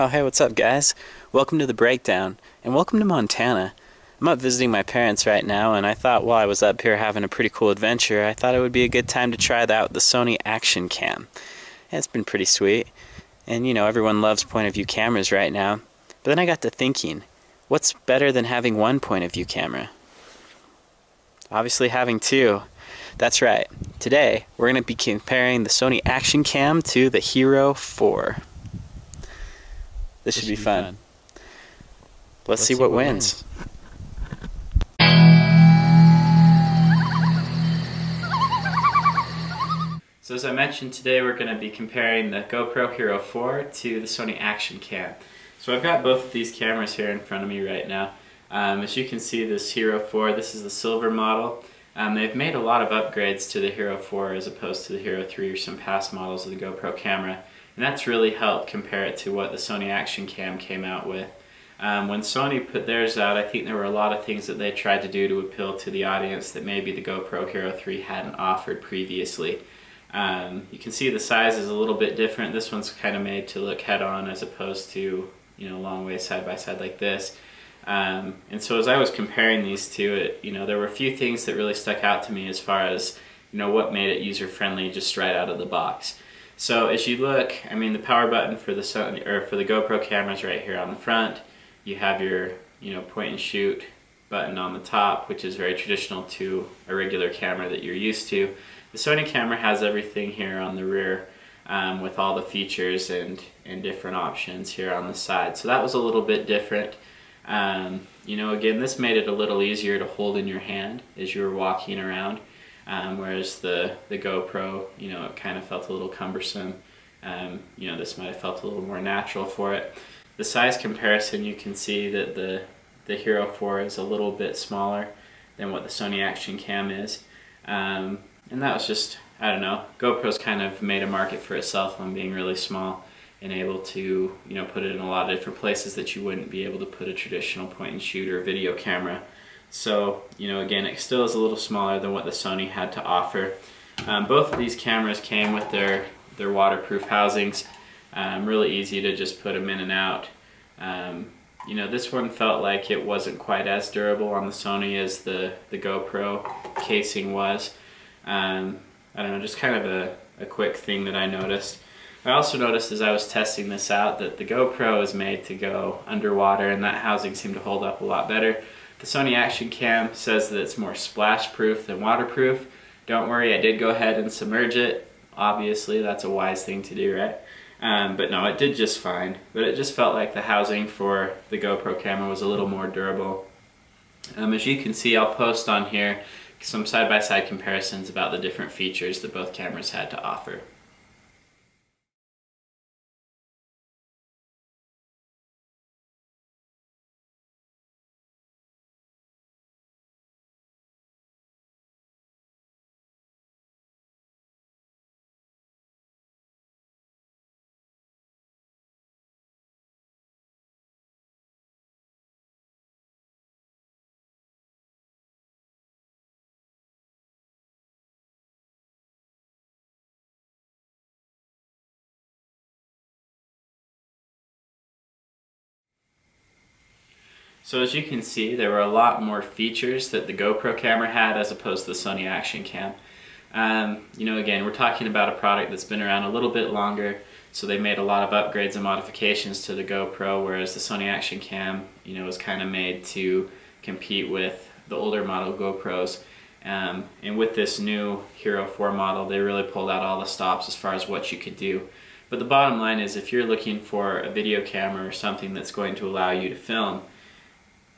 Oh hey, what's up guys? Welcome to the breakdown, and welcome to Montana. I'm up visiting my parents right now, and I thought while I was up here having a pretty cool adventure, I thought it would be a good time to try out the Sony ActionCam. And it's been pretty sweet, and you know, everyone loves point of view cameras right now. But then I got to thinking, what's better than having one point of view camera? Obviously having two. That's right. Today, we're going to be comparing the Sony ActionCam to the Hero4. This should be fun. Let's see what wins. So as I mentioned, today we're going to be comparing the GoPro Hero4 to the Sony ActionCam. So I've got both of these cameras here in front of me right now. As you can see, this Hero4, this is the silver model. They've made a lot of upgrades to the Hero4 as opposed to the Hero3 or some past models of the GoPro camera. And that's really helped compare it to what the Sony ActionCam came out with. When Sony put theirs out, I think there were a lot of things that they tried to do to appeal to the audience that maybe the GoPro Hero3 hadn't offered previously. You can see the size is a little bit different. This one's kind of made to look head-on as opposed to, you know, long ways side by side like this. And so as I was comparing these two, there were a few things that really stuck out to me as far as, what made it user-friendly just right out of the box. So as you look, the power button for the Sony, or for the GoPro cameras right here on the front. You have your, point and shoot button on the top, which is very traditional to a regular camera that you're used to. The Sony camera has everything here on the rear, with all the features and different options here on the side. So that was a little bit different. Again, this made it a little easier to hold in your hand as you were walking around. Whereas the GoPro, it kind of felt a little cumbersome. This might have felt a little more natural for it. The size comparison, you can see that the Hero4 is a little bit smaller than what the Sony ActionCam is. And that was just, I don't know, GoPro's kind of made a market for itself on being really small and able to, put it in a lot of different places that you wouldn't be able to put a traditional point and shoot or video camera. So, again, it still is a little smaller than what the Sony had to offer. Both of these cameras came with their waterproof housings. Really easy to just put them in and out. This one felt like it wasn't quite as durable on the Sony as the GoPro casing was. I don't know, just kind of a quick thing that I noticed. I also noticed as I was testing this out that the GoPro is made to go underwater, and that housing seemed to hold up a lot better. The Sony ActionCam says that it's more splash proof than waterproof. Don't worry, I did go ahead and submerge it. Obviously, that's a wise thing to do, right? But no, it did just fine. But it just felt like the housing for the GoPro camera was a little more durable. As you can see, I'll post on here some side-by-side comparisons about the different features that both cameras had to offer. So as you can see, there were a lot more features that the GoPro camera had as opposed to the Sony ActionCam. Again, we're talking about a product that's been around a little bit longer, so they made a lot of upgrades and modifications to the GoPro, whereas the Sony ActionCam, was kind of made to compete with the older model GoPros. And with this new Hero4 model, they really pulled out all the stops as far as what you could do. But the bottom line is, if you're looking for a video camera or something that's going to allow you to film,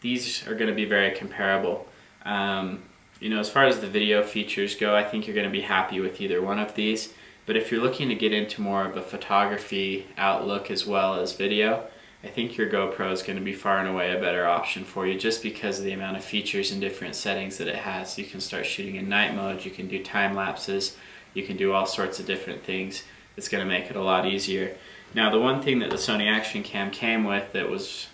these are going to be very comparable. As far as the video features go, I think you're going to be happy with either one of these. But if you're looking to get into more of a photography outlook as well as video, I think your GoPro is going to be far and away a better option for you, just because of the amount of features and different settings that it has. You can start shooting in night mode, you can do time lapses, you can do all sorts of different things. It's going to make it a lot easier. Now, the one thing that the Sony ActionCam came with that was,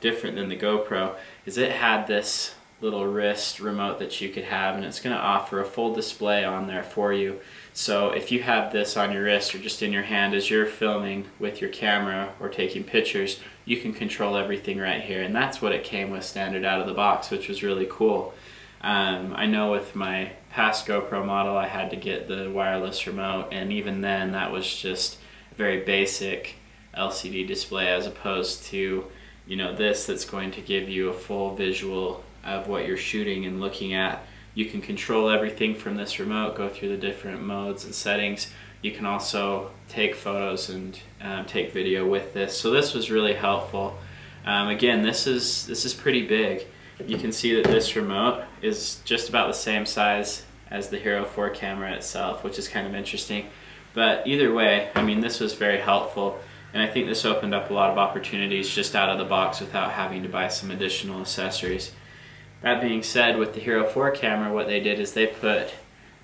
different than the GoPro is it had this little wrist remote that you could have, and it's going to offer a full display on there for you. So if you have this on your wrist or just in your hand as you're filming with your camera or taking pictures, you can control everything right here, and that's what it came with standard out of the box, which was really cool. I know with my past GoPro model I had to get the wireless remote, and even then that was just a very basic LCD display as opposed to, you know, this that's going to give you a full visual of what you're shooting and looking at. You can control everything from this remote, go through the different modes and settings. You can also take photos and take video with this. So this was really helpful. Again, this is pretty big. You can see that this remote is just about the same size as the Hero4 camera itself, which is kind of interesting. But either way, I mean, this was very helpful, and I think this opened up a lot of opportunities just out of the box without having to buy some additional accessories. That being said, with the Hero4 camera, what they did is they put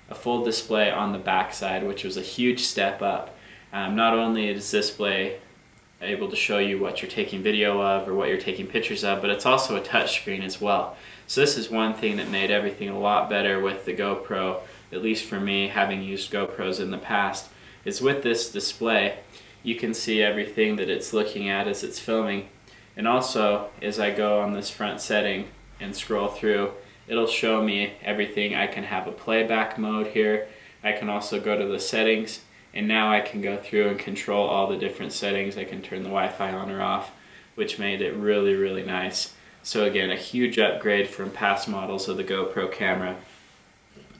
a full display on the back side, which was a huge step up. Not only is this display able to show you what you're taking video of or what you're taking pictures of, but it's also a touch screen as well. So this is one thing that made everything a lot better with the GoPro, at least for me, having used GoPros in the past, is with this display you can see everything that it's looking at as it's filming. And also, as I go on this front setting and scroll through, it'll show me everything. I can have a playback mode here. I can also go to the settings, and now I can go through and control all the different settings. I can turn the Wi-Fi on or off, which made it really, really nice. So again, a huge upgrade from past models of the GoPro camera.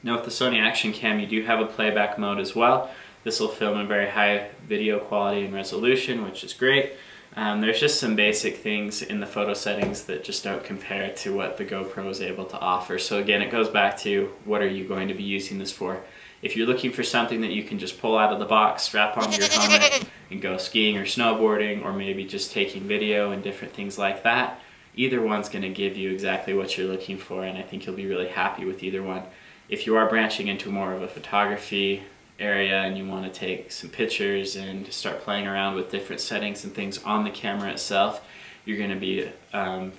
Now with the Sony ActionCam, you do have a playback mode as well. This will film in very high video quality and resolution, which is great. There's just some basic things in the photo settings that just don't compare to what the GoPro is able to offer. So again, it goes back to, what are you going to be using this for? If you're looking for something that you can just pull out of the box, strap onto your helmet, and go skiing or snowboarding, or maybe just taking video and different things like that, either one's going to give you exactly what you're looking for, and I think you'll be really happy with either one. If you are branching into more of a photography area and you want to take some pictures and start playing around with different settings and things on the camera itself, you're going to be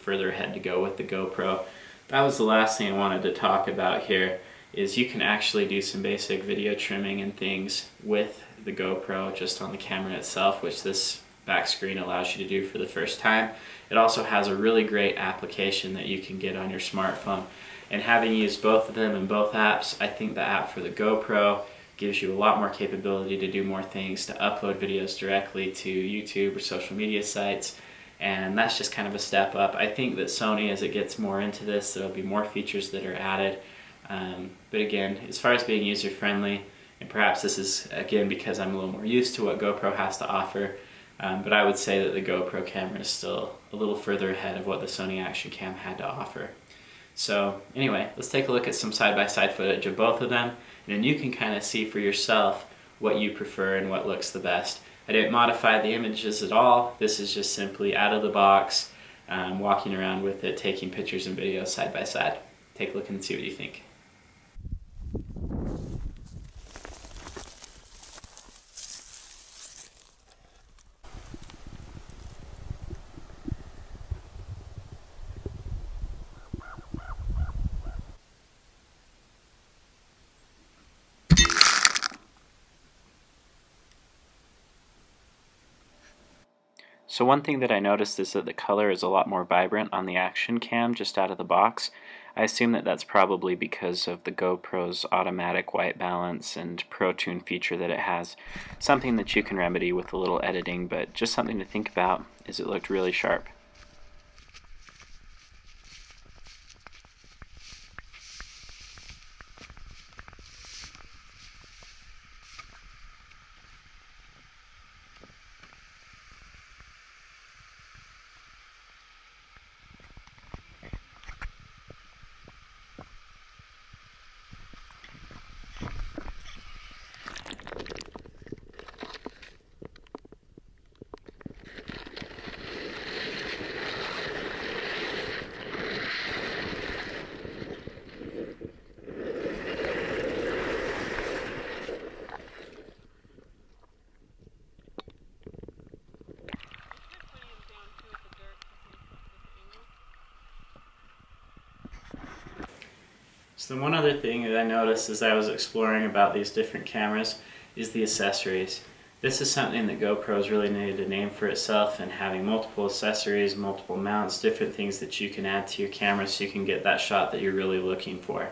further ahead to go with the GoPro. That was the last thing I wanted to talk about here, is you can actually do some basic video trimming and things with the GoPro just on the camera itself, which this back screen allows you to do for the first time. It also has a really great application that you can get on your smartphone, and having used both of them in both apps, I think the app for the GoPro gives you a lot more capability to do more things, to upload videos directly to YouTube or social media sites, and that's just kind of a step up. I think that Sony, as it gets more into this, there'll be more features that are added. But again, as far as being user-friendly, and perhaps this is, again, because I'm a little more used to what GoPro has to offer, but I would say that the GoPro camera is still a little further ahead of what the Sony ActionCam had to offer. So anyway, let's take a look at some side-by-side footage of both of them, and then you can kind of see for yourself what you prefer and what looks the best. I didn't modify the images at all. This is just simply out of the box, walking around with it, taking pictures and videos side by side. Take a look and see what you think. So one thing that I noticed is that the color is a lot more vibrant on the ActionCam just out of the box. I assume that that's probably because of the GoPro's automatic white balance and Pro Tune feature that it has. Something that you can remedy with a little editing, but just something to think about, is it looked really sharp. So one other thing that I noticed as I was exploring about these different cameras is the accessories. This is something that GoPro's really needed a name for itself, and having multiple accessories, multiple mounts, different things that you can add to your camera so you can get that shot that you're really looking for.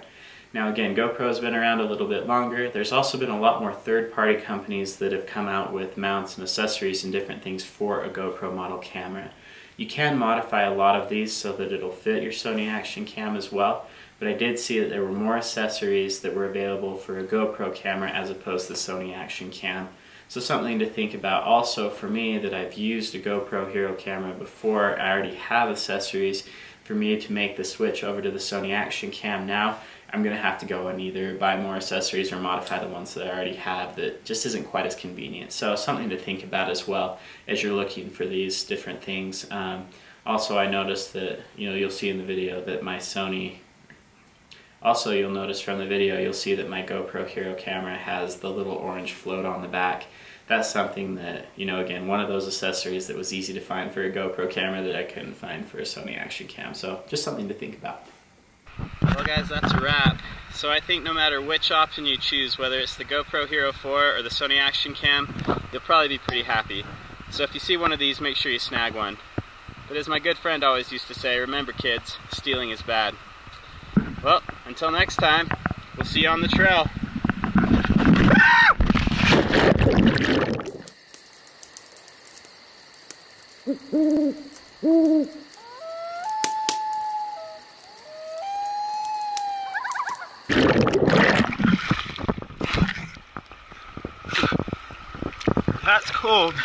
Now again, GoPro's been around a little bit longer. There's also been a lot more third-party companies that have come out with mounts and accessories and different things for a GoPro model camera. You can modify a lot of these so that it'll fit your Sony ActionCam as well, but I did see that there were more accessories that were available for a GoPro camera as opposed to the Sony ActionCam. So something to think about also for me, that I've used a GoPro Hero camera before, I already have accessories. For me to make the switch over to the Sony ActionCam now, I'm going to have to go and either buy more accessories or modify the ones that I already have that just isn't quite as convenient. So something to think about as well as you're looking for these different things. Also, I noticed that, you'll see in the video that my Sony, also you'll notice from the video, you'll see that my GoPro Hero camera has the little orange float on the back. That's something that, again, one of those accessories that was easy to find for a GoPro camera that I couldn't find for a Sony ActionCam. So just something to think about. Well guys, that's a wrap. So I think no matter which option you choose, whether it's the GoPro Hero4 or the Sony ActionCam, you'll probably be pretty happy. So if you see one of these, make sure you snag one. But as my good friend always used to say, remember kids, stealing is bad. Well, until next time, we'll see you on the trail. That's cold.